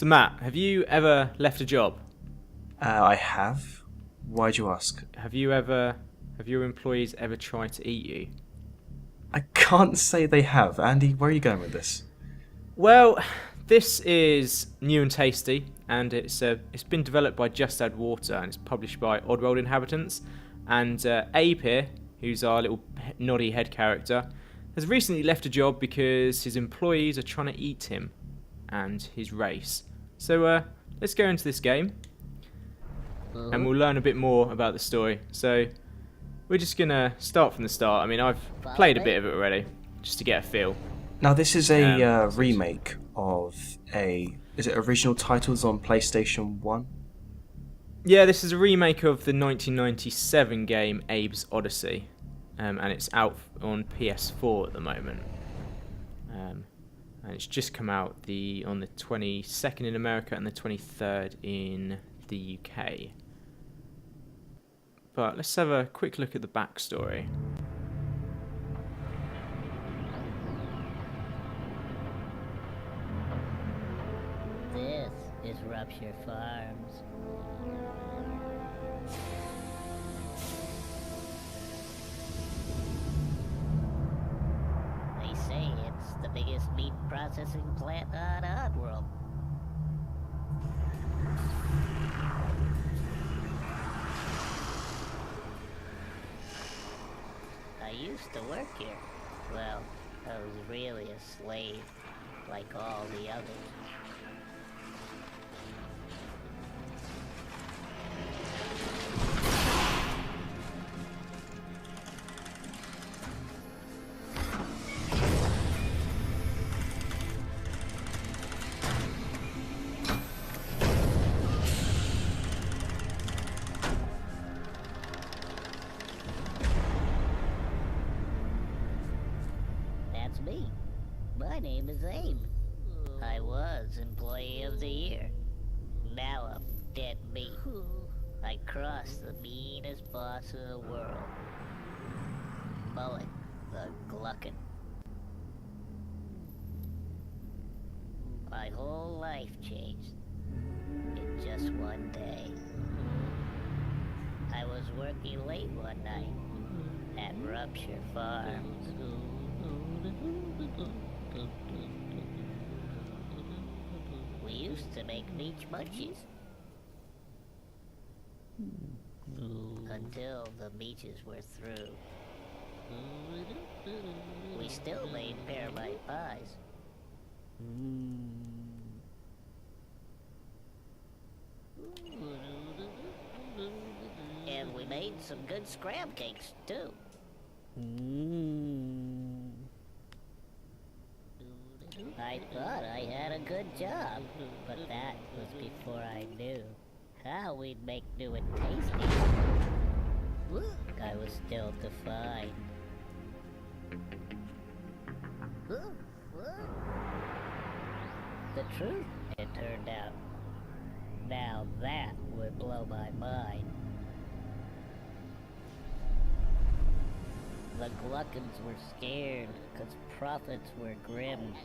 So Matt, have you ever left a job? I have. Why'd you ask? Have your employees ever tried to eat you? I can't say they have. Andy, where are you going with this? Well, this is new and tasty, and it's been developed by Just Add Water, and it's published by Oddworld inhabitants. And Abe here, who's our little noddy head character, has recently left a job because his employees are trying to eat him and his race. So let's go into this game, and we'll learn a bit more about the story. So we're just gonna start from the start. I mean, I've played a bit of it already, just to get a feel. Now, this is a remake of a... Is it original titles on PlayStation 1? Yeah, this is a remake of the 1997 game Abe's Oddysee, and it's out on PS4 at the moment. And it's just come out on the 22nd in America and the 23rd in the UK. But let's have a quick look at the backstory. This is Rupture Farms. They say it's the biggest meat processing plant on Oddworld. I used to work here. Well, I was really a slave, like all the others. That's me. My name is Abe. I was Employee of the Year. Now I'm dead meat. I crossed the meanest boss in the world. Mullet, the Gluckin. My whole life changed in just one day. I was working late one night at Rupture Farms. We used to make beach munchies. Until the beaches were through. We still made pearmite pies. And we made some good scram cakes, too. I thought I had a good job, but that was before I knew how we'd make new and tasty. I was still defined. The truth, it turned out. Now that would blow my mind. The Gluckins were scared, because profits were grim.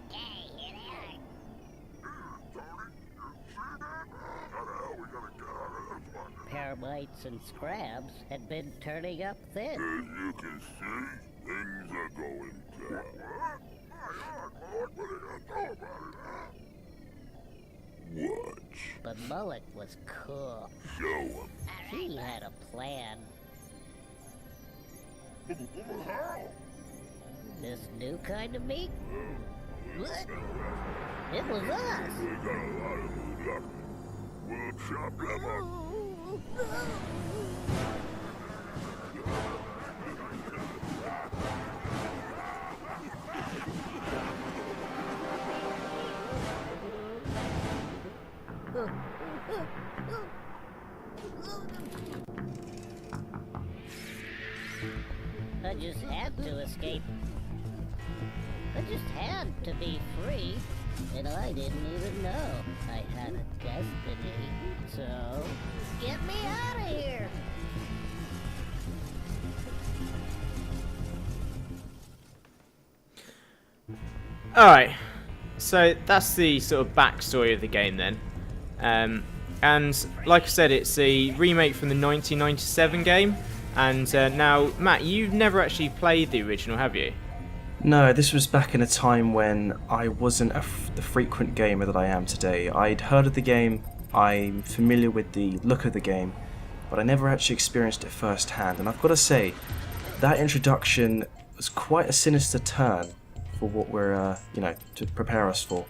Paramites and scrabs had been turning up thin. As you can see, things are going down. Watch. But Mullet was cool. Show him. He had a plan. This new kind of meat? What? It was us! We got a lot of luck. We'll chop them up. I just had to escape. I just had to be free, and I didn't even know I had a destiny. So, get me out of here! Alright, so that's the sort of backstory of the game then. And like I said, it's a remake from the 1997 game. And now, Matt, you've never actually played the original, have you? No, this was back in a time when I wasn't the frequent gamer that I am today. I'd heard of the game, I'm familiar with the look of the game, but I never actually experienced it firsthand. And I've got to say, that introduction was quite a sinister turn for what we're, to prepare us for.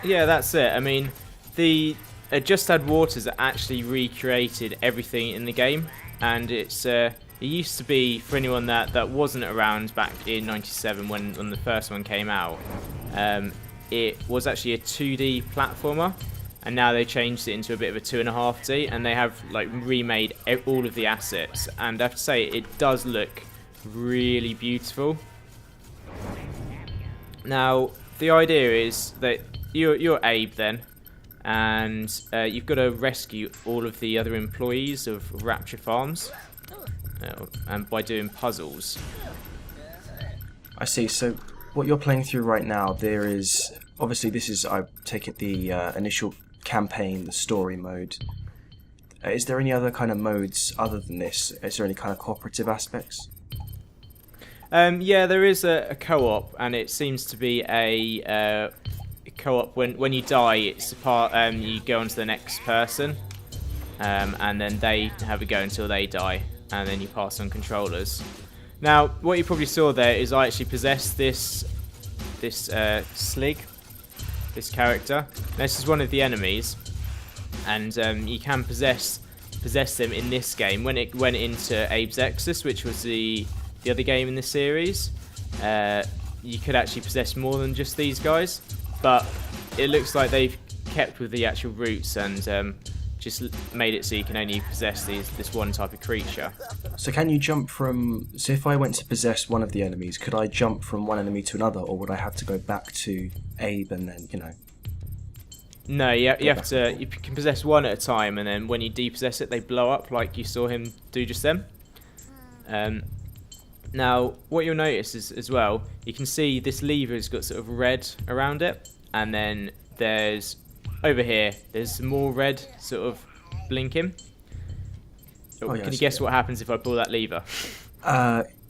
Yeah, that's it. I mean, the Just Add Waters actually recreated everything in the game, and it used to be, for anyone that wasn't around back in '97 when the first one came out, it was actually a 2D platformer, and now they changed it into a bit of a 2.5D, and they have like remade all of the assets, and I have to say it does look really beautiful. Now, the idea is that you're Abe then, and you've got to rescue all of the other employees of Rapture Farms, and by doing puzzles. I see. So what you're playing through right now, there is obviously this is, I take it, the initial campaign, the story mode. Is there any other kind of modes other than this? Is there any kind of cooperative aspects? Yeah, there is a co-op, and it seems to be a co-op. When you die, it's a part. You go on to the next person, and then they have a go until they die, and then you pass on controllers. Now, what you probably saw there is I actually possessed this Slig, this character. This is one of the enemies, and you can possess them in this game. When it went into Abe's Exodus, which was the other game in the series, you could actually possess more than just these guys, but it looks like they've kept with the actual roots and just made it so you can only possess this one type of creature. So can you jump from... So if I went to possess one of the enemies, could I jump from one enemy to another, or would I have to go back to Abe and then, No, you have to. You can possess one at a time, and then when you depossess it, they blow up like you saw him do just then. Now, what you'll notice is, as well, you can see this lever has got sort of red around it, and then there's, over here, there's some more red sort of blinking. Can you guess what happens if I pull that lever?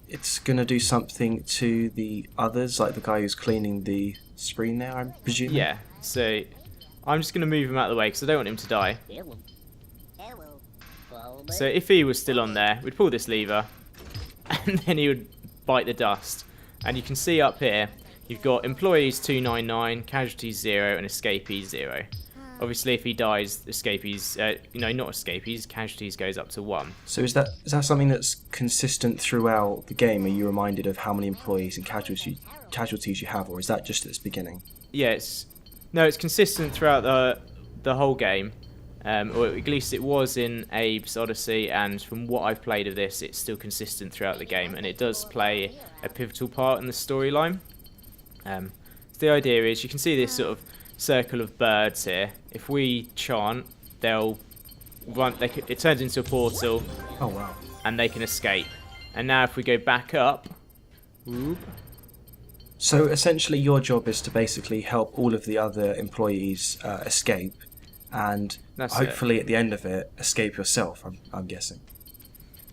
It's going to do something to the others, like the guy who's cleaning the screen there, I'm presuming? Yeah, so I'm just going to move him out of the way because I don't want him to die. So if he was still on there, we'd pull this lever, and then he would bite the dust. And you can see up here, you've got employees 299, casualties 0, and escapees 0. Obviously, if he dies, escapees, not escapees, casualties goes up to 1. So is that something that's consistent throughout the game? Are you reminded of how many employees and casualties you have, or is that just at its beginning? Yeah, it's consistent throughout the whole game. Or at least it was in Abe's Oddysee, and from what I've played of this, it's still consistent throughout the game, and it does play a pivotal part in the storyline. So the idea is, you can see this sort of circle of birds here. If we chant, they'll run. It turns into a portal. Oh wow! And they can escape. And now, if we go back up, whoop. So essentially, your job is to basically help all of the other employees escape. And hopefully at the end of it, escape yourself, I'm guessing.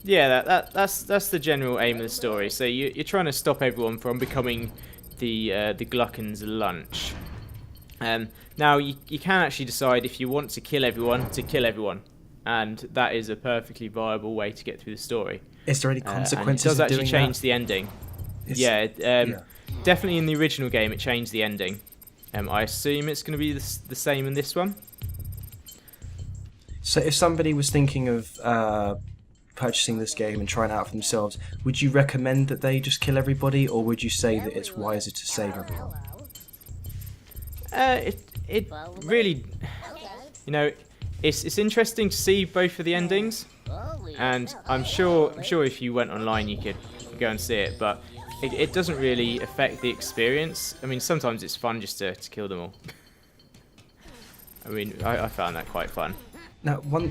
Yeah, that's the general aim of the story. So you're trying to stop everyone from becoming the Glucken's lunch. Now, you can actually decide if you want to kill everyone, and that is a perfectly viable way to get through the story. Is there any consequences it does actually doing change that? the ending. Yeah. Definitely in the original game it changed the ending. I assume it's going to be the same in this one. So if somebody was thinking of purchasing this game and trying it out for themselves, would you recommend that they just kill everybody, or would you say that it's wiser to save everyone? It really, it's interesting to see both of the endings, and I'm sure if you went online you could go and see it, but it doesn't really affect the experience. I mean, sometimes it's fun just to kill them all. I mean, I found that quite fun. Now, I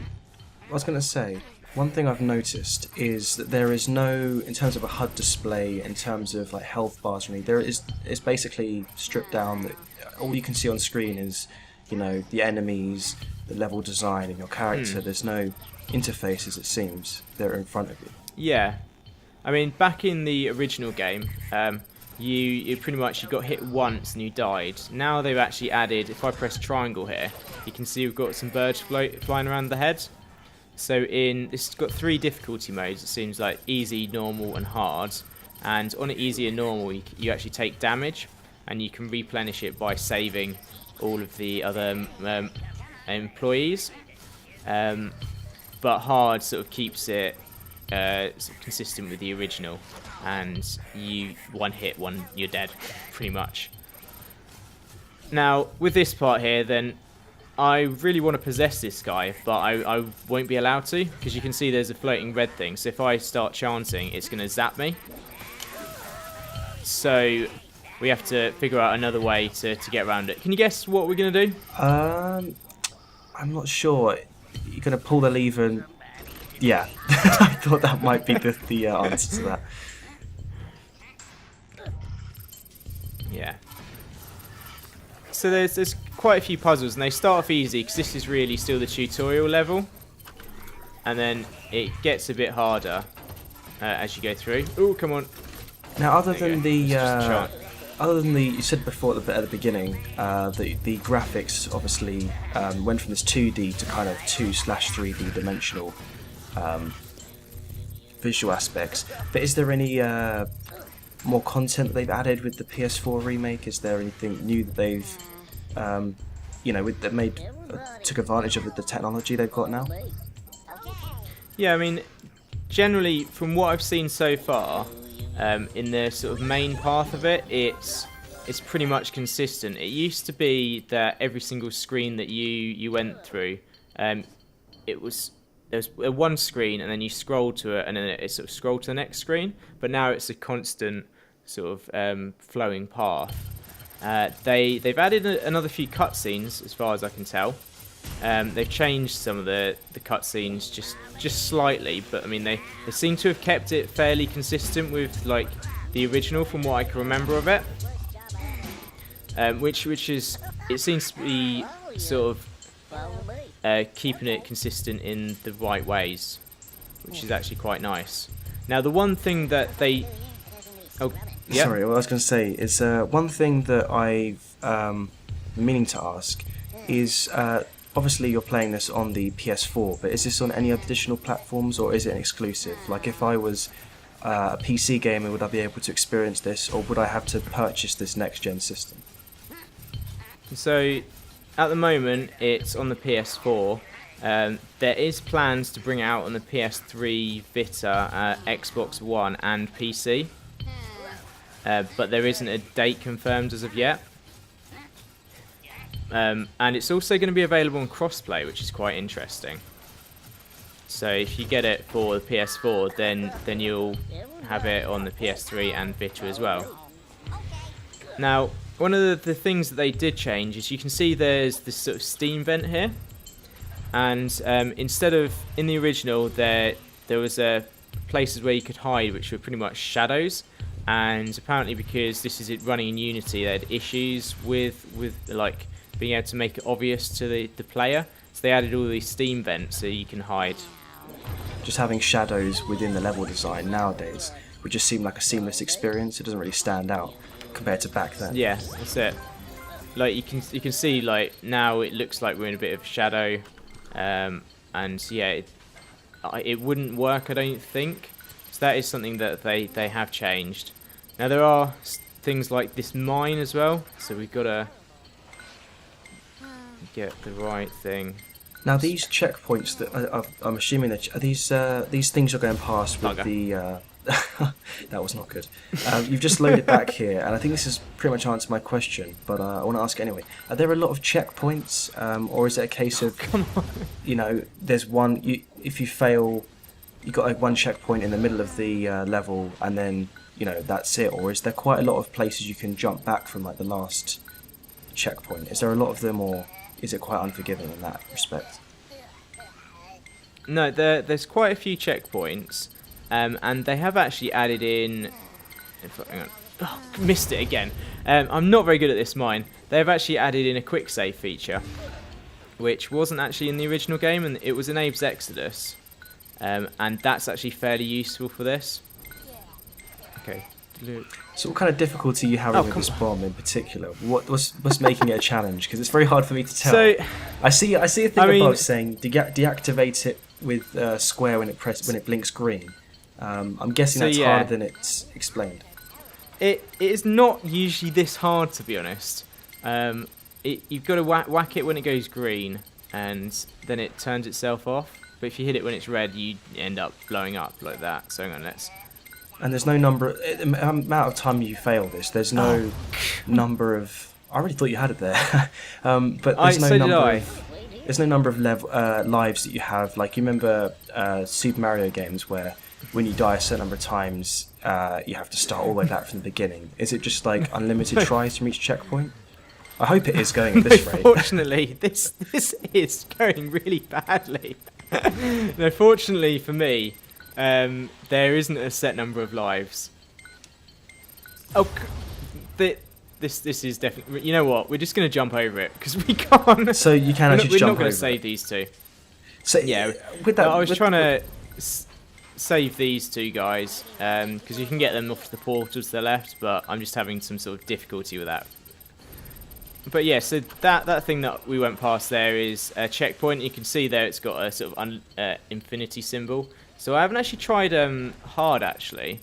was going to say, one thing I've noticed is that there is no, in terms of a HUD display, in terms of like health bars or anything, it's basically stripped down. That all you can see on screen is, you know, the enemies, the level design, and your character. There's no interfaces. It seems they're in front of you. Yeah, I mean, back in the original game, you pretty much you got hit once and you died. Now they've actually added. If I press triangle here, you can see we've got some birds flying around the head. So it's got 3 difficulty modes. It seems like easy, normal, and hard. And on easy and normal, you actually take damage, and you can replenish it by saving all of the other employees. But hard sort of keeps it sort of consistent with the original, and you you're dead, pretty much. Now with this part here, then I really want to possess this guy, but I won't be allowed to, because you can see there's a floating red thing. So if I start chanting, it's going to zap me. So we have to figure out another way to get around it. Can you guess what we're going to do? I'm not sure. You're going to pull the lever and... Yeah, I thought that might be the answer to that. Yeah. So there's quite a few puzzles, and they start off easy because this is really still the tutorial level, and then it gets a bit harder as you go through. Oh, come on! Now, other than the you said before at the beginning, the graphics obviously went from this 2D to kind of 2/3D dimensional visual aspects. But is there any more content they've added with the PS4 remake? Is there anything new that they've, took advantage of the technology they've got now? Yeah, I mean, generally from what I've seen so far, in the sort of main path of it, it's pretty much consistent. It used to be that every single screen that you went through, there's one screen, and then you scroll to it, and then it sort of scrolled to the next screen. But now it's a constant sort of flowing path. They've added another few cutscenes, as far as I can tell. They've changed some of the cutscenes just slightly, but I mean they seem to have kept it fairly consistent with like the original, from what I can remember of it. Which is, it seems to be sort of keeping it consistent in the right ways, which is actually quite nice. Now the one thing that they... Oh, yeah. Sorry, what I was going to say is one thing that I've been meaning to ask is obviously you're playing this on the PS4, but is this on any additional platforms, or is it an exclusive? Like if I was a PC gamer, would I be able to experience this, or would I have to purchase this next-gen system? So at the moment it's on the PS4. There is plans to bring it out on the PS3, Vita, Xbox One and PC. But there isn't a date confirmed as of yet. And it's also going to be available on crossplay, which is quite interesting. So if you get it for the PS4, then you'll have it on the PS3 and Vita as well. Now, one of the things that they did change is you can see there's this sort of Steam vent here. And instead of, in the original, there was places where you could hide, which were pretty much shadows. And apparently because this is it running in Unity, they had issues with like being able to make it obvious to the player. So they added all these Steam vents so you can hide. Just having shadows within the level design nowadays would just seem like a seamless experience. It doesn't really stand out compared to back then. Yeah, that's it. Like you can see, like now it looks like we're in a bit of shadow, and yeah, it wouldn't work, I don't think. So that is something that they have changed. Now there are things like this mine as well, so we've got to get the right thing. Now these checkpoints that I'm assuming that are these things you're going past with the that was not good. You've just loaded back here, and I think this has pretty much answered my question, but I want to ask it anyway. Are there a lot of checkpoints, or is it a case of, there's one, if you fail, you've got like one checkpoint in the middle of the level, and then, that's it? Or is there quite a lot of places you can jump back from, like the last checkpoint? Is there a lot of them, or is it quite unforgiving in that respect? No, there's quite a few checkpoints. And they have actually added in hang on. Oh, missed it again. I'm not very good at this mine. They've actually added in a quick save feature, which wasn't actually in the original game, and it was in Abe's Exodus. And that's actually fairly useful for this. Okay. So what kind of difficulty are you having with this bomb in particular? What's making it a challenge? Because it's very hard for me to tell. So, I see a thing above saying deactivate it with square when it blinks green. I'm guessing that's harder than it's explained. It is not usually this hard, to be honest. You've got to whack it when it goes green, and then it turns itself off. But if you hit it when it's red, you end up blowing up like that. So hang on, let's... And there's no number... The amount of time you fail this, there's no number of... I really thought you had it there. But there's there's no number of lives that you have. Like, you remember Super Mario games where when you die a certain number of times, you have to start all the way back from the beginning. Is it just like unlimited tries from each checkpoint? I hope it is going at this rate. Fortunately, this is going really badly. No, fortunately for me, there isn't a set number of lives. Oh, this is definitely... You know what? We're just going to jump over it because we can't. So you can actually we're jump over. We're not going to save these two. So yeah, with that, I was trying to save these two guys because you can get them off the portal to the left, but I'm just having some sort of difficulty with that. But yeah, so that thing that we went past there is a checkpoint. You can see there it's got a sort of infinity symbol. So I haven't actually tried hard, actually.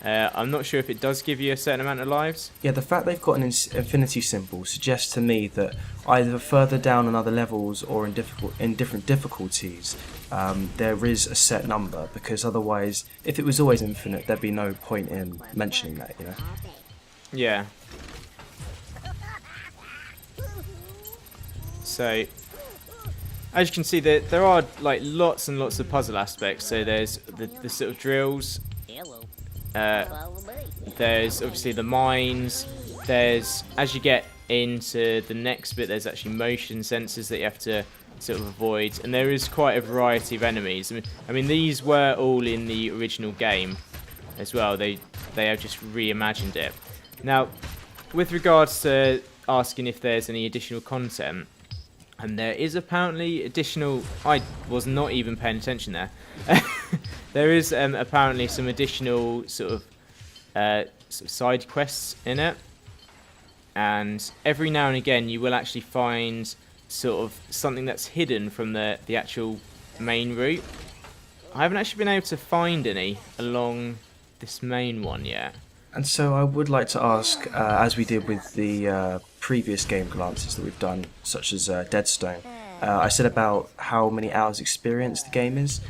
I'm not sure if it does give you a certain amount of lives. Yeah, the fact they've got an infinity symbol suggests to me that either further down on other levels or in different difficulties, there is a set number, because otherwise, if it was always infinite, there'd be no point in mentioning that, you know? Yeah. So, as you can see, there are like lots and lots of puzzle aspects. So there's the sort of drills. There's obviously the mines. There's, as you get into the next bit, there's actually motion sensors that you have to sort of avoid, and there is quite a variety of enemies. I mean these were all in the original game as well. They have just reimagined it. Now, with regards to asking if there's any additional content. And there is apparently additional... I was not even paying attention there. There is apparently some additional sort of side quests in it. And every now and again you will actually find sort of something that's hidden from the actual main route. I haven't actually been able to find any along this main one yet. And so I would like to ask, as we did with the previous game glances that we've done, such as Deadstone, I said about how many hours experience the game is.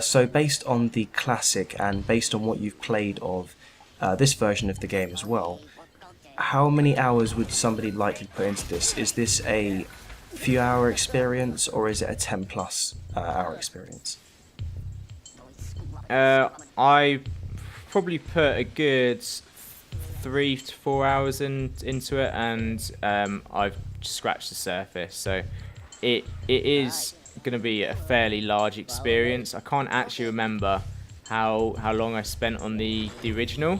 So based on the classic and based on what you've played of this version of the game as well, how many hours would somebody likely put into this? Is this a few hour experience or is it a 10 plus hour experience? I probably put a good 3 to 4 hours into it, and I've scratched the surface. So it is going to be a fairly large experience. I can't actually remember how long I spent on the original.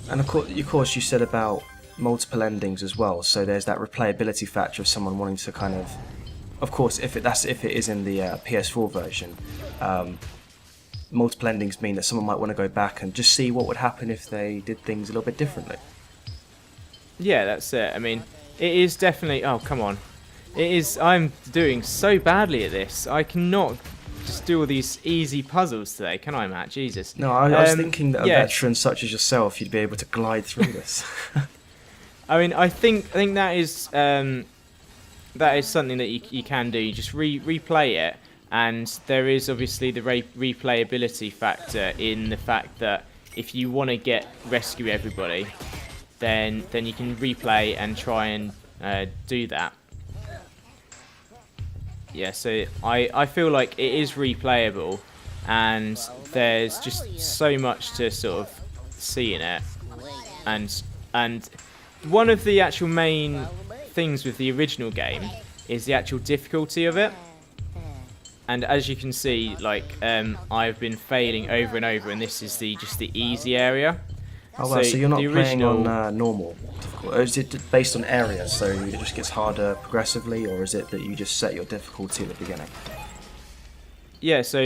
And of course you said about multiple endings as well. So there's that replayability factor of someone wanting to kind of course, if it is in the PS4 version. Multiple endings mean that someone might want to go back and just see what would happen if they did things a little bit differently. Yeah, that's it. I mean, it is definitely... Oh, come on. It is... I'm doing so badly at this. I cannot just do all these easy puzzles today, can I, Matt? Jesus. No, I was thinking that a veteran such as yourself, you'd be able to glide through this. I mean, I think that is something that you can do. You just replay it. And there is obviously the replayability factor in the fact that if you want to rescue everybody, then you can replay and try and do that. Yeah, so I feel like it is replayable, and there's just so much to sort of see in it. And one of the actual main things with the original game is the actual difficulty of it. And as you can see, like I've been failing over and over, and this is just the easy area. Oh wow, so you're not the playing original- on normal difficult, or is it based on areas, so it just gets harder progressively, or is it that you just set your difficulty at the beginning? Yeah, so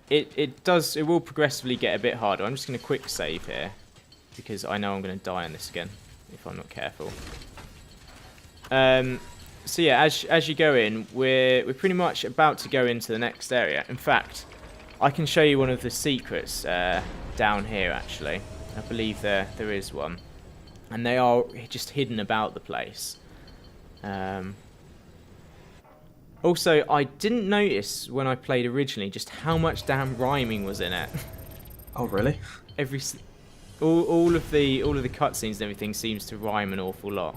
it will progressively get a bit harder. I'm just going to quick save here because I know I'm going to die on this again if I'm not careful. So yeah, as you go in, we're pretty much about to go into the next area. In fact, I can show you one of the secrets down here actually. I believe there is one, and they are just hidden about the place. Also, I didn't notice when I played originally just how much damn rhyming was in it. Oh really? All of the cutscenes and everything seems to rhyme an awful lot,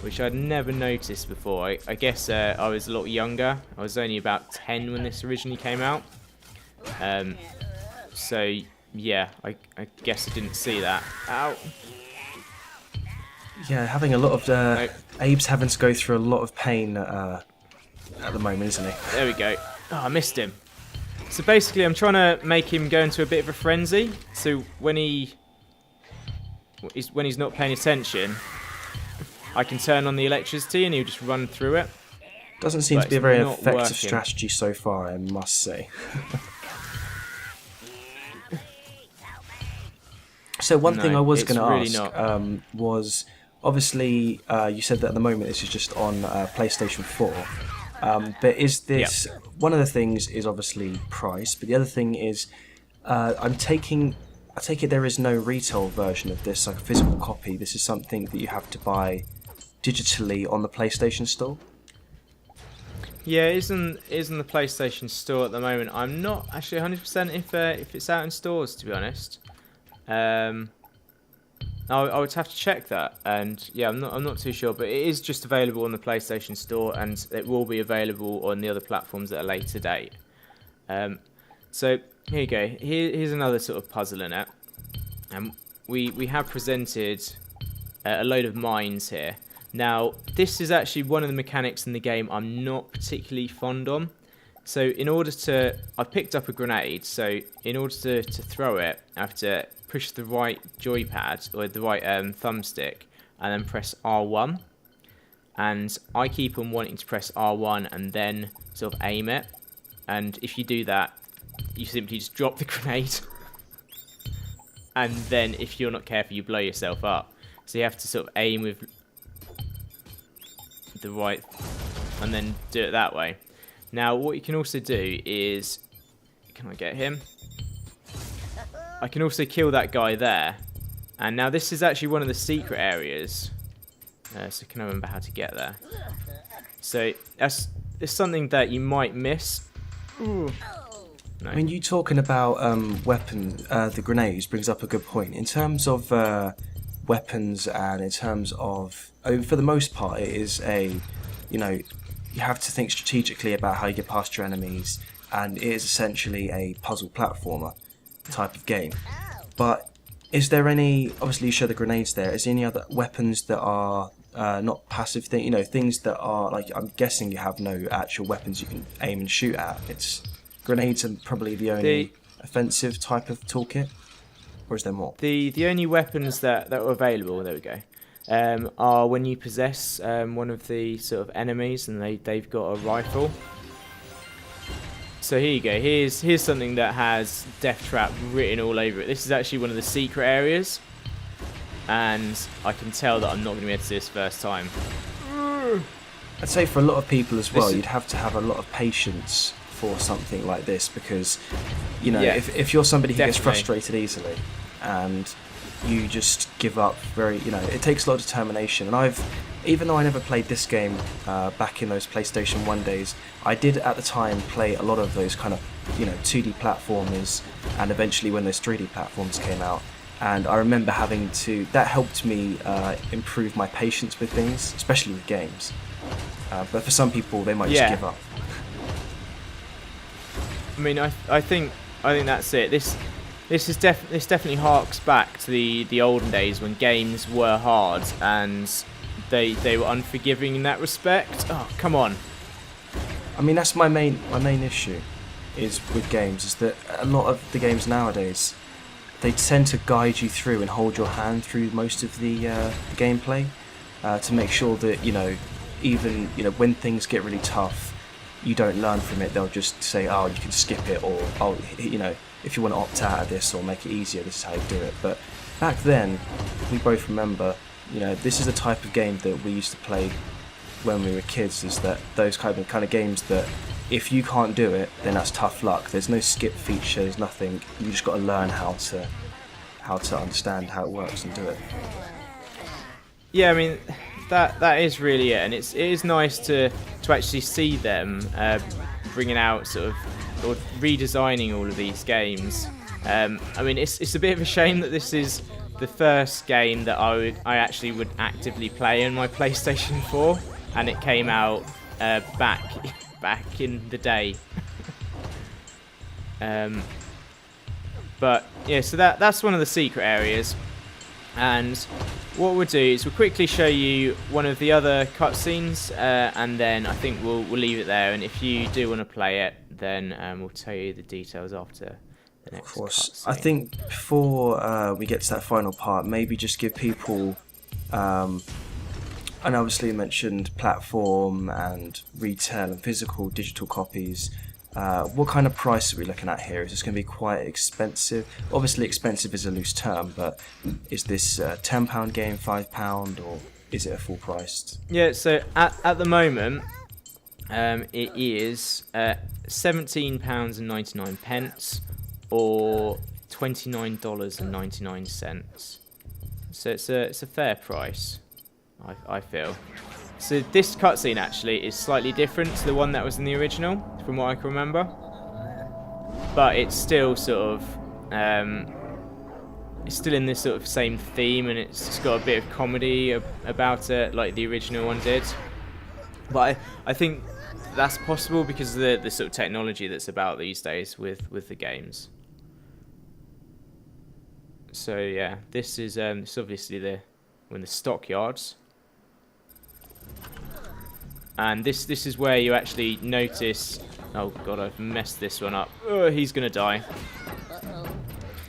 which I'd never noticed before. I guess I was a lot younger. I was only about 10 when this originally came out. So yeah, I guess I didn't see that. Ow. Yeah, having a lot of Abe's having to go through a lot of pain at the moment, isn't he? There we go. Oh, I missed him. So basically, I'm trying to make him go into a bit of a frenzy. So when he's not paying attention, I can turn on the electricity and he'll just run through it. Doesn't seem But to be a it's very not effective working. strategy so far, I must say. So one No, thing I was it's going to really ask not. was, obviously, you said that at the moment this is just on PlayStation 4. But is this one of the things is obviously price, but the other thing is I take it there is no retail version of this, like a physical copy. This is something that you have to buy digitally on the PlayStation Store. Yeah, it isn't the PlayStation Store at the moment. I'm not actually 100% if it's out in stores, to be honest. I would have to check that, and yeah, I'm not too sure, but it is just available on the PlayStation Store, and it will be available on the other platforms at a later date. So here you go. Here's another sort of puzzle in it, and we have presented a load of mines here. Now, this is actually one of the mechanics in the game I'm not particularly fond on. So I picked up a grenade, so in order to throw it, I have to push the right joypad, or the right thumbstick, and then press R1. And I keep on wanting to press R1 and then sort of aim it. And if you do that, you simply just drop the grenade. And then if you're not careful, you blow yourself up. So you have to sort of aim with the right, and then do it that way. Now, what you can also do is, can I get him? I can also kill that guy there. And now this is actually one of the secret areas. So can I remember how to get there? So it's something that you might miss. Ooh. No. I mean, you talking about weapons, the grenades brings up a good point. In terms of weapons and in terms of, for the most part, it is you have to think strategically about how you get past your enemies, and it is essentially a puzzle platformer type of game. But is there any, obviously you show the grenades there, is there any other weapons that are not passive things that are, like, I'm guessing you have no actual weapons you can aim and shoot at? It's grenades are probably the only offensive type of toolkit, or is there more? The only weapons that are available, there we go, are when you possess one of the sort of enemies and they've got a rifle. So here you go, here's something that has Death Trap written all over it. This is actually one of the secret areas, and I can tell that I'm not going to be able to do this first time. I'd say for a lot of people as well, you'd have to have a lot of patience for something like this, because if you're somebody who gets frustrated easily and you just give up it takes a lot of determination. And even though I never played this game back in those PlayStation 1 days, I did at the time play a lot of those kind of 2D platformers, and eventually when those 3D platforms came out, and I remember that helped me improve my patience with things, especially with games. But for some people, they might just give up. I mean, I think that's it. This definitely harks back to the olden days when games were hard and they were unforgiving in that respect. Oh, come on. I mean, that's my main issue is with games, is that a lot of the games nowadays, they tend to guide you through and hold your hand through most of the gameplay to make sure that even when things get really tough, you don't learn from it. They'll just say, oh, you can skip it, or oh, if you want to opt out of this or make it easier, this is how you do it. But back then, we both remember, this is the type of game that we used to play when we were kids. Is that those kind of games that if you can't do it, then that's tough luck. There's no skip features, nothing. You just got to learn how to understand how it works and do it. Yeah, I mean, that is really it, and it is nice to actually see them bringing out or redesigning all of these games. I mean, it's a bit of a shame that this is the first game that I actually would actively play on my PlayStation 4, and it came out back in the day. But yeah, so that's one of the secret areas. And what we'll do is we'll quickly show you one of the other cutscenes, and then I think we'll leave it there. And if you do want to play it, then we'll tell you the details after the next. Of course, cutscene. I think before we get to that final part, maybe just give people, and obviously you mentioned platform and retail and physical digital copies. What kind of price are we looking at here? Is this going to be quite expensive? Obviously expensive is a loose term, but is this a £10 game, £5, or is it a full priced? Yeah, so at the moment it is £17.99 or $29.99. So it's a fair price, I feel. So this cutscene actually is slightly different to the one that was in the original, from what I can remember. But it's still it's still in this sort of same theme, and it's just got a bit of comedy about it, like the original one did. But I think that's possible because of the sort of technology that's about these days with the games. So yeah, this is it's obviously the stockyards. And this is where you actually notice... Oh god, I've messed this one up. Oh, he's gonna die.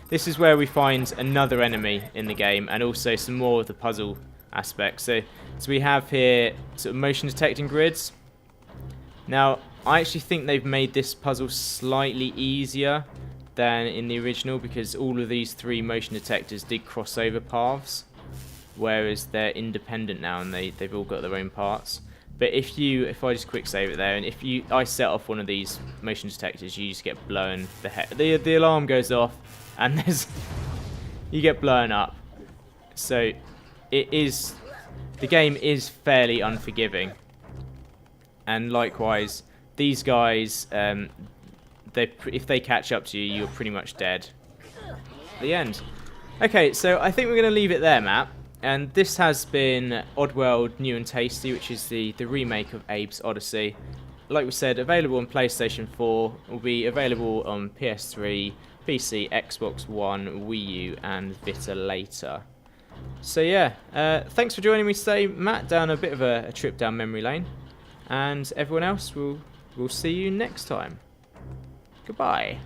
This is where we find another enemy in the game, and also some more of the puzzle aspects. So we have here sort of motion detecting grids. Now, I actually think they've made this puzzle slightly easier than in the original, because all of these three motion detectors did cross over paths, whereas they're independent now and they've all got their own parts. But if I just quick save it there, and I set off one of these motion detectors, you just get blown the alarm goes off, and you get blown up. So the game is fairly unforgiving. And likewise, these guys, if they catch up to you, you're pretty much dead. The end. Okay, so I think we're going to leave it there, Matt. And this has been Oddworld New and Tasty, which is the remake of Abe's Oddysee. Like we said, available on PlayStation 4, will be available on PS3, PC, Xbox One, Wii U, and Vita later. So yeah, thanks for joining me today, Matt, down a bit of a trip down memory lane. And everyone else, we'll see you next time. Goodbye.